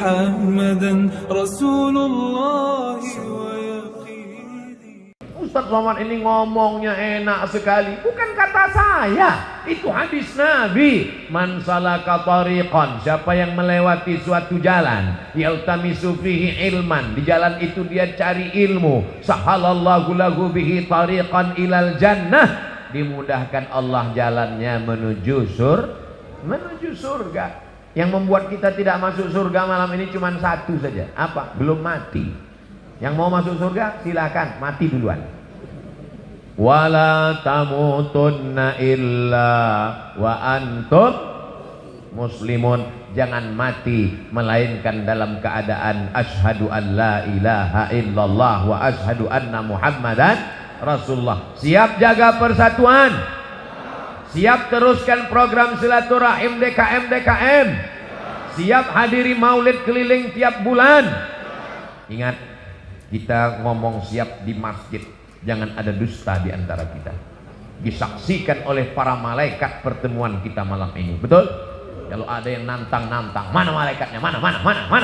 محمدا رسول الله. Ustaz Somad ini ngomongnya enak sekali. Bukan kata saya, itu hadis Nabi. Man salaka tariqan, siapa yang melewati suatu jalan, yaltamisu fihi ilman, di jalan itu dia cari ilmu, sahalallahu lahu bihi tariqan ilal jannah, dimudahkan Allah jalannya menuju surga. Yang membuat kita tidak masuk surga malam ini cuma satu saja. Apa? Belum mati. Yang mau masuk surga silakan mati duluan. Wala tamutunna illa wa antum muslimun, jangan mati melainkan dalam keadaan asyhadu an la ilaha illallah wa asyhadu anna muhammadan rasulullah. Siap jaga persatuan, siap teruskan program silaturahim DKM, siap hadiri maulid keliling tiap bulan. Ingat, kita ngomong siap di masjid, jangan ada dusta di antara kita. Disaksikan oleh para malaikat pertemuan kita malam ini. Betul? Kalau ada yang nantang-nantang, mana malaikatnya? Mana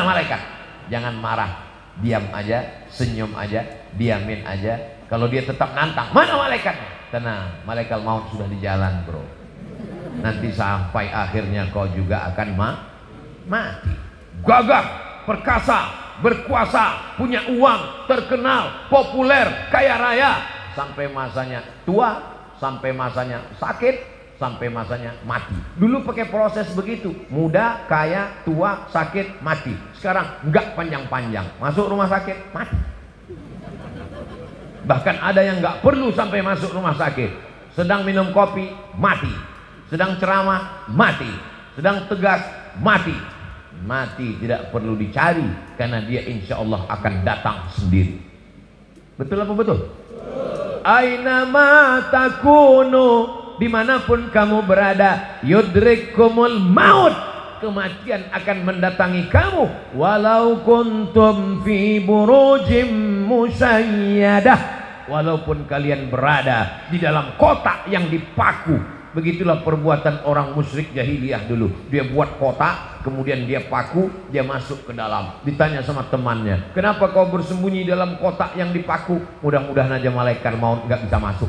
malaikat? Jangan marah, diam aja, senyum aja, diamin aja. Kalau dia tetap nantang, mana malaikatnya? Tenang, malaikat maut sudah di jalan, bro. Nanti sampai akhirnya kau juga akan mati. Gagah, perkasa, berkuasa, punya uang, terkenal, populer, kaya raya, sampai masanya tua, sampai masanya sakit, sampai masanya mati. Dulu pakai proses begitu, muda, kaya, tua, sakit, mati. Sekarang enggak panjang-panjang, masuk rumah sakit, mati. Bahkan ada yang enggak perlu sampai masuk rumah sakit, sedang minum kopi, mati, sedang ceramah, mati, sedang tegas, mati. Mati tidak perlu dicari, karena dia insya Allah akan datang sendiri. Betul apa betul? Aina ma takunu, dimanapun kamu berada, yudrikumul maut, kematian akan mendatangi kamu. Walau kuntum fi burujim musayyadah, walaupun kalian berada di dalam kotak yang dipaku. Begitulah perbuatan orang musyrik jahiliyah dulu. Dia buat kotak, kemudian dia paku, dia masuk ke dalam. Ditanya sama temannya, kenapa kau bersembunyi dalam kotak yang dipaku? Mudah-mudahan aja malaikat maut nggak bisa masuk.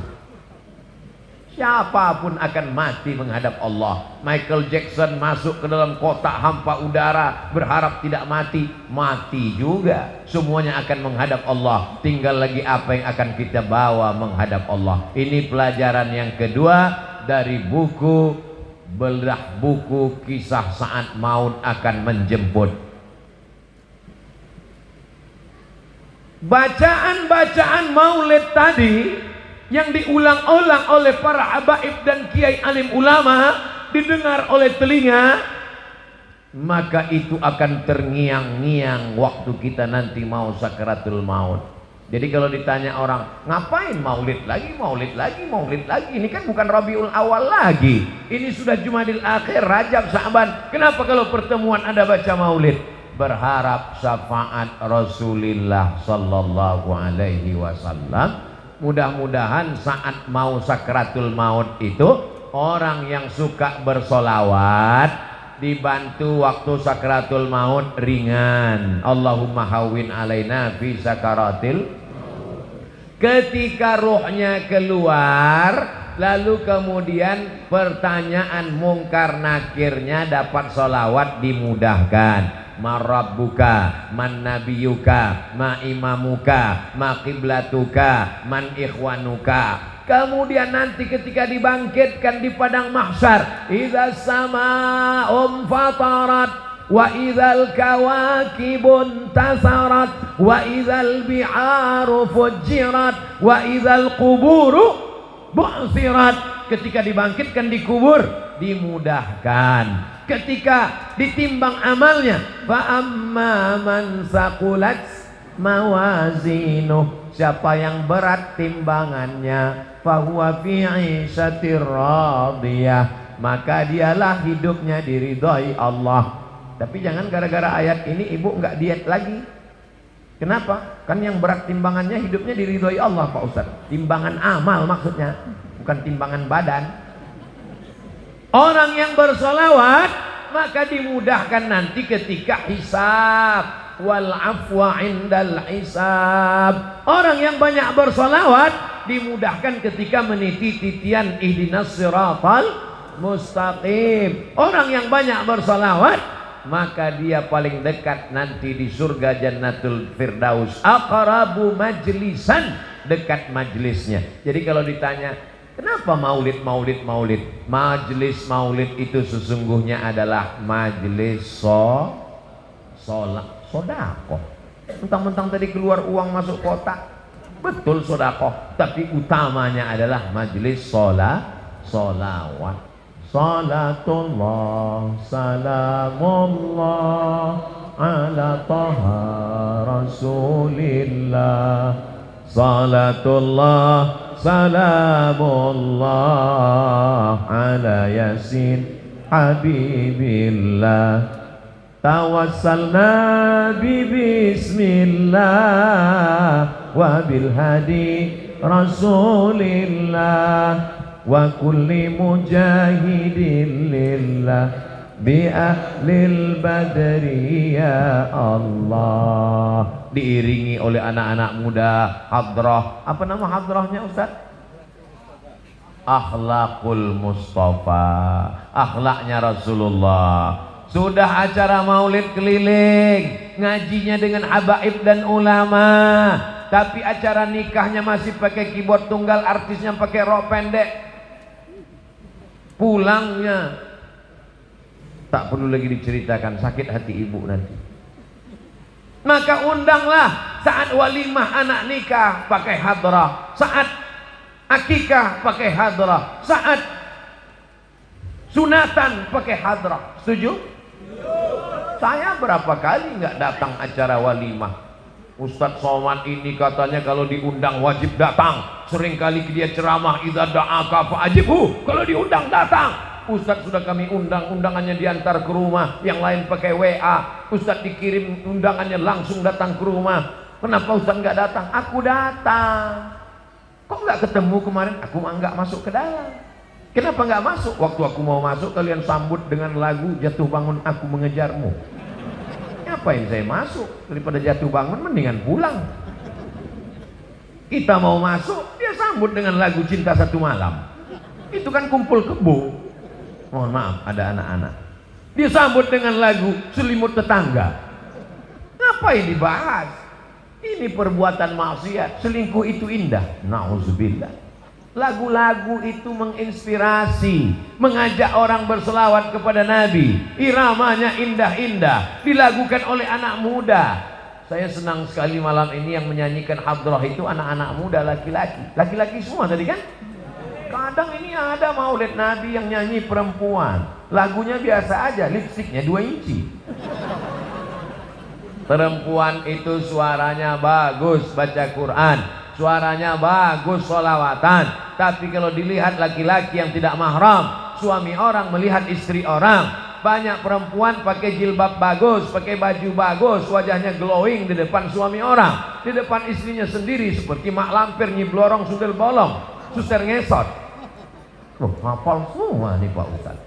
Siapapun akan mati menghadap Allah. Michael Jackson masuk ke dalam kotak hampa udara, berharap tidak mati, mati juga. Semuanya akan menghadap Allah. Tinggal lagi apa yang akan kita bawa menghadap Allah. Ini pelajaran yang kedua dari buku belah buku kisah saat maut akan menjemput. Bacaan-bacaan maulid tadi yang diulang-ulang oleh para habaib dan kiai alim ulama, didengar oleh telinga, maka itu akan terngiang-ngiang waktu kita nanti mau sakaratul maut. Jadi kalau ditanya orang, ngapain maulid lagi, ini kan bukan Rabiul Awal lagi, ini sudah Jumadil Akhir, Rajab, Sa'ban. Kenapa kalau pertemuan ada baca maulid? Berharap syafaat Rasulullah sallallahu alaihi wasallam. Mudah-mudahan saat mau sakratul maut itu, orang yang suka bersolawat dibantu waktu sakratul maut ringan. Allahumma hawwin alaina fi sakaratil. Ketika ruhnya keluar, lalu kemudian pertanyaan mungkar nakirnya dapat solawat dimudahkan. Ma rabbuka, man nabiyuka, ma imamuka, ma qiblatuka, man ikhwanuka. Kemudian nanti ketika dibangkitkan di padang mahsyar, idza sama'um fatarat wa idzal kawakibun tasarat wa idzal bi'aru fujirat wa idzal quburu bu'sirat. Ketika dibangkitkan di kubur dimudahkan. Ketika ditimbang amalnya, fa amma man saqulat mawazinuh, siapa yang berat timbangannya, fa huwa fi 'ishatir radiyah, maka dialah hidupnya diridhai Allah. Tapi jangan gara-gara ayat ini ibu nggak diet lagi. Kenapa? Kan yang berat timbangannya hidupnya diridhoi Allah, Pak Ustaz. Timbangan amal maksudnya, bukan timbangan badan. Orang yang bersolawat maka dimudahkan nanti ketika hisab. Wal afwa indal hisab. Orang yang banyak bersolawat dimudahkan ketika meniti titian ihdinas siratal mustaqim. Orang yang banyak bersolawat maka dia paling dekat nanti di surga Jannatul Firdaus. Aqrabu majlisan, dekat majlisnya. Jadi kalau ditanya kenapa maulid? Majlis maulid itu sesungguhnya adalah majlis sodakoh. Mentang-mentang tadi keluar uang masuk kotak, betul sodakoh, tapi utamanya adalah majlis solawat. Salatullah salamullah ala taha rasulillah. Salatullah salamullah ala yasin habibillah. Tawassalna bismillah wa bil hadi rasulillah wa kulli mujahidin lillah bi ahlil badri ya Allah. Diiringi oleh anak-anak muda hadrah. Apa nama hadrahnya Ustaz? Akhlakul Mustafa, akhlaknya Rasulullah. Sudah acara maulid keliling, ngajinya dengan habaib dan ulama, tapi acara nikahnya masih pakai keyboard tunggal, artisnya pakai rok pendek. Pulangnya tak perlu lagi diceritakan, sakit hati ibu nanti. Maka undanglah saat walimah anak nikah pakai hadrah, saat akikah pakai hadrah, saat sunatan pakai hadrah. Setuju? Saya berapa kali nggak datang acara walimah. Ustadz Somad ini katanya kalau diundang wajib datang. Seringkali dia ceramah idza da'aka fa'ajibhu, kalau diundang datang. Ustadz sudah kami undang, undangannya diantar ke rumah, yang lain pakai WA. Ustadz dikirim undangannya langsung datang ke rumah. Kenapa Ustadz nggak datang? Aku datang. Kok nggak ketemu kemarin? Aku nggak masuk ke dalam. Kenapa nggak masuk? Waktu aku mau masuk kalian sambut dengan lagu Jatuh Bangun Aku Mengejarmu. Ngapain saya masuk? Daripada jatuh bangun mendingan pulang. Kita mau masuk, dia sambut dengan lagu Cinta Satu Malam. Itu kan kumpul kebo. Mohon maaf, ada anak-anak. Dia sambut dengan lagu Selimut Tetangga. Ngapain dibahas? Ini perbuatan maksiat. Selingkuh itu indah. Nauzubillah. Lagu-lagu itu menginspirasi, mengajak orang berselawat kepada Nabi. Iramanya indah-indah, dilakukan oleh anak muda. Saya senang sekali malam ini yang menyanyikan hadrah itu anak-anak muda, laki-laki. Laki-laki semua tadi kan? Kadang ini ada maulid Nabi yang nyanyi perempuan. Lagunya biasa aja, lipstiknya 2 inci. Perempuan itu suaranya bagus baca Quran, suaranya bagus sholawatan. Tapi kalau dilihat laki-laki yang tidak mahram, suami orang melihat istri orang, banyak perempuan pakai jilbab bagus, pakai baju bagus, wajahnya glowing di depan suami orang, di depan istrinya sendiri seperti mak lampir, nyiblorong, sundel bolong, suster ngesot. Loh, hafal semua nih Pak Ustaz.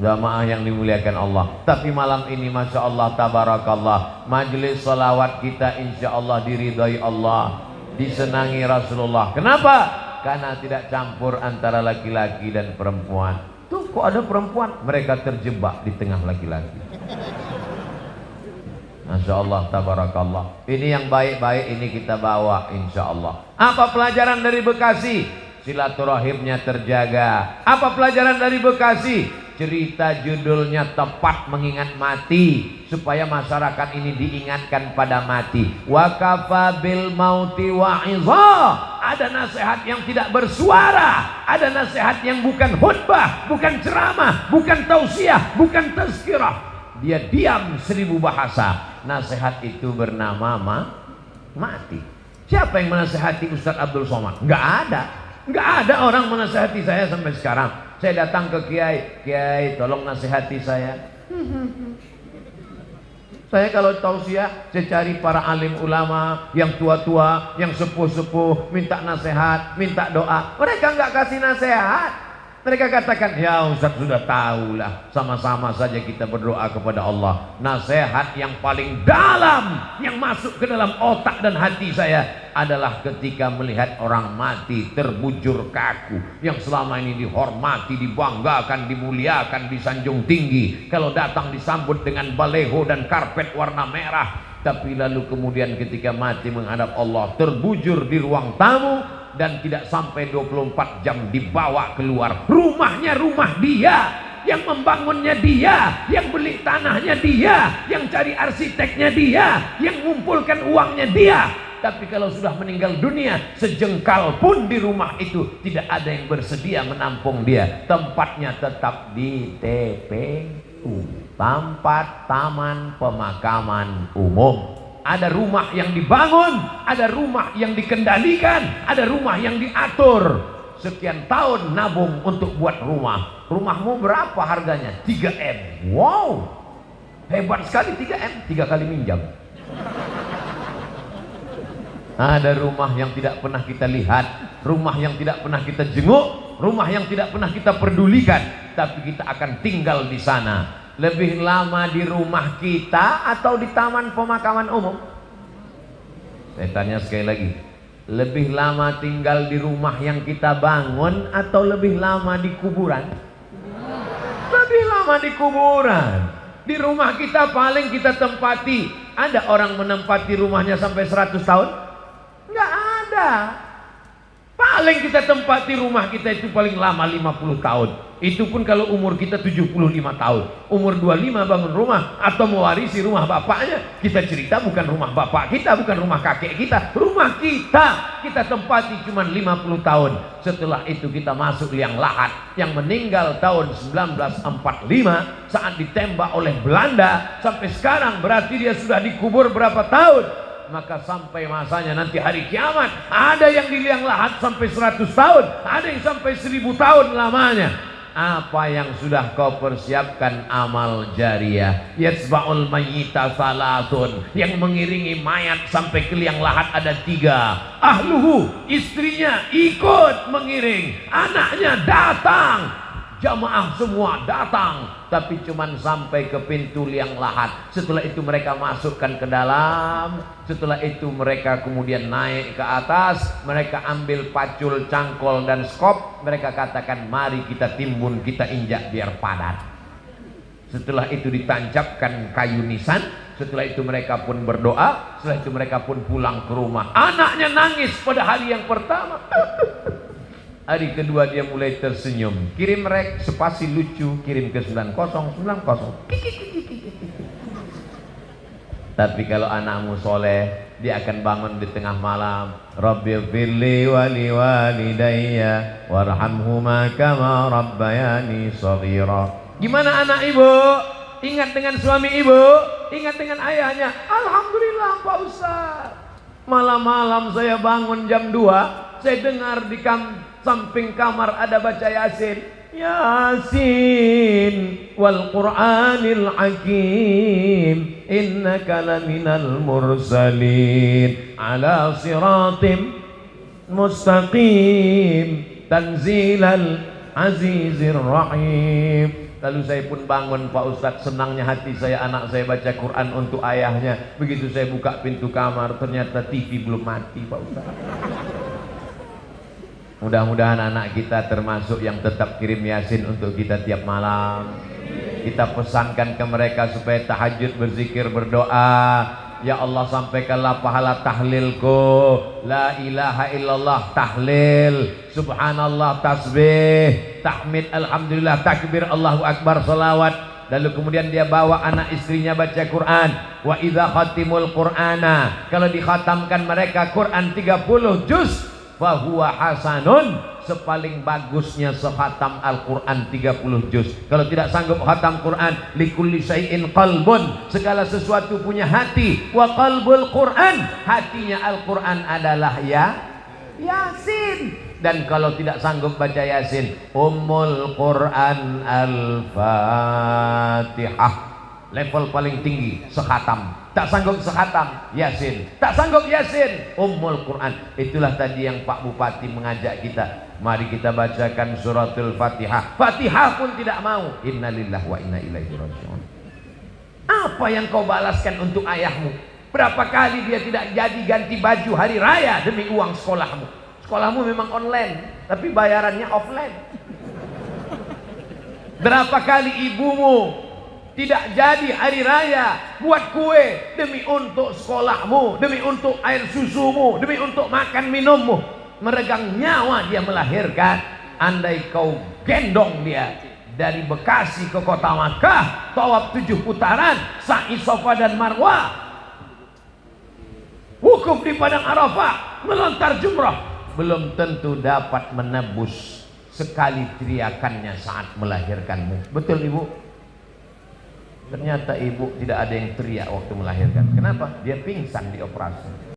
Jamaah yang dimuliakan Allah. Tapi malam ini Masya Allah tabarakallah, majelis salawat kita insya Allah diridhai Allah, disenangi Rasulullah. Kenapa? Karena tidak campur antara laki-laki dan perempuan. Tuh kok ada perempuan, mereka terjebak di tengah laki-laki. Masya Allah tabarakallah. Ini yang baik-baik ini kita bawa insya Allah. Apa pelajaran dari Bekasi? Silaturahimnya terjaga. Apa pelajaran dari Bekasi? Cerita judulnya tepat mengingat mati, supaya masyarakat ini diingatkan pada mati. Wa kafa bil mauti wa'iza. Ada nasihat yang tidak bersuara, ada nasihat yang bukan khutbah, bukan ceramah, bukan tausiah, bukan tazkirah. Dia diam 1000 bahasa. Nasihat itu bernama mati. Siapa yang menasihati Ustaz Abdul Somad? Nggak ada. Nggak ada orang menasihati saya sampai sekarang. Saya datang ke Kiai, Kiai tolong nasihati saya. Saya kalau tausiah, saya cari para alim ulama yang tua-tua, yang sepuh-sepuh, minta nasihat, minta doa. Mereka nggak kasih nasihat. Mereka katakan, ya Ustaz sudah tahulah, sama-sama saja kita berdoa kepada Allah. Nasihat yang paling dalam yang masuk ke dalam otak dan hati saya adalah ketika melihat orang mati terbujur kaku, yang selama ini dihormati, dibanggakan, dimuliakan, disanjung tinggi. Kalau datang disambut dengan baleho dan karpet warna merah, tapi lalu kemudian ketika mati menghadap Allah terbujur di ruang tamu, dan tidak sampai 24 jam dibawa keluar. Rumahnya rumah dia, yang membangunnya dia, yang beli tanahnya dia, yang cari arsiteknya dia, yang mengumpulkan uangnya dia. Tapi kalau sudah meninggal dunia, sejengkal pun di rumah itu tidak ada yang bersedia menampung dia. Tempatnya tetap di TPU, tempat taman pemakaman umum. Ada rumah yang dibangun, ada rumah yang dikendalikan, ada rumah yang diatur. Sekian tahun nabung untuk buat rumah. Rumahmu berapa harganya? 3M. Wow, hebat sekali 3M, 3 kali minjam. Ada rumah yang tidak pernah kita lihat, rumah yang tidak pernah kita jenguk, rumah yang tidak pernah kita pedulikan, tapi kita akan tinggal di sana. Lebih lama di rumah kita atau di taman pemakaman umum? Saya tanya sekali lagi, lebih lama tinggal di rumah yang kita bangun atau lebih lama di kuburan? Lebih lama di kuburan. Di rumah kita paling kita tempati. Ada orang menempati rumahnya sampai 100 tahun? Nggak ada. Paling kita tempati rumah kita itu paling lama 50 tahun. Itu pun kalau umur kita 75 tahun. Umur 25 bangun rumah atau mewarisi rumah bapaknya. Kita cerita bukan rumah bapak kita, bukan rumah kakek kita, rumah kita tempati cuma 50 tahun. Setelah itu kita masuk liang lahat. Yang meninggal tahun 1945 saat ditembak oleh Belanda, sampai sekarang berarti dia sudah dikubur berapa tahun? Maka sampai masanya nanti hari kiamat, ada yang di liang lahat sampai 100 tahun, ada yang sampai 1000 tahun lamanya. Apa yang sudah kau persiapkan? Amal jariah. Yatsba'ul mayyita salatun, yang mengiringi mayat sampai ke liang lahat ada 3. Ahluhu, istrinya ikut mengiring, anaknya datang, jamaah semua datang, tapi cuman sampai ke pintu liang lahat. Setelah itu mereka masukkan ke dalam. Setelah itu mereka kemudian naik ke atas. Mereka ambil pacul, cangkol dan skop. Mereka katakan, mari kita timbun, kita injak biar padat. Setelah itu ditancapkan kayu nisan. Setelah itu mereka pun berdoa. Setelah itu mereka pun pulang ke rumah. Anaknya nangis pada hari yang pertama. Hari kedua dia mulai tersenyum. Kirim rek spasi lucu, kirim ke 9090. Tapi kalau anakmu soleh, dia akan bangun di tengah malam. Rabbi firli wali walidayya warhamhuma kama rabbayani shaghira. Gimana anak ibu? Ingat dengan suami ibu? Ingat dengan ayahnya? Alhamdulillah Pak Ustaz. Malam-malam saya bangun jam 2, saya dengar di samping kamar ada baca Yasin. Yasin wal Qur'anil Hakim innaka laminal mursalin ala siratim mustaqim tanzilal azizir rahim. Lalu saya pun bangun Pak Ustadz, senangnya hati saya, anak saya baca Quran untuk ayahnya. Begitu saya buka pintu kamar, ternyata TV belum mati Pak Ustadz. Mudah-mudahan anak kita termasuk yang tetap kirim Yasin untuk kita tiap malam. Kita pesankan ke mereka supaya tahajud, berzikir, berdoa. Ya Allah, sampaikanlah pahala tahlilku. La ilaha illallah tahlil, subhanallah tasbih, tahmid, alhamdulillah, takbir, Allahu akbar, salawat. Lalu kemudian dia bawa anak istrinya baca Quran. Wa idza khatimul qur'ana, kalau dikhatamkan mereka Quran 30 juz, fahuwa hasanun, sepaling bagusnya sekhatam Al-Quran 30 juz. Kalau tidak sanggup khatam Quran, likulli syai'in qalbun, segala sesuatu punya hati. Wa qalbul Quran, hatinya Al-Quran adalah Yasin. Dan kalau tidak sanggup baca Yasin, Ummul Quran Al-Fatihah. level paling tinggi sekhatam. Tak sanggup sekhatam, Yasin. Tak sanggup Yasin, Ummul Quran. Itulah tadi yang Pak Bupati mengajak kita. Mari kita bacakan suratul Fatihah. Fatihah pun tidak mau. Innalillahi wa inna ilaihi raji'un. Apa yang kau balaskan untuk ayahmu? Berapa kali dia tidak jadi ganti baju hari raya demi uang sekolahmu? Sekolahmu memang online, tapi bayarannya offline. Berapa kali ibumu tidak jadi hari raya buat kue demi untuk sekolahmu, demi untuk air susumu, demi untuk makan minummu. Meregang nyawa dia melahirkan. Andai kau gendong dia dari Bekasi ke kota Makkah, tawaf 7 putaran, sa'i Safa dan Marwah, wukuf di padang Arafah, melontar jumrah, belum tentu dapat menebus sekali teriakannya saat melahirkanmu. Betul ibu? Ternyata ibu tidak ada yang teriak waktu melahirkan. Kenapa? Dia pingsan di operasi.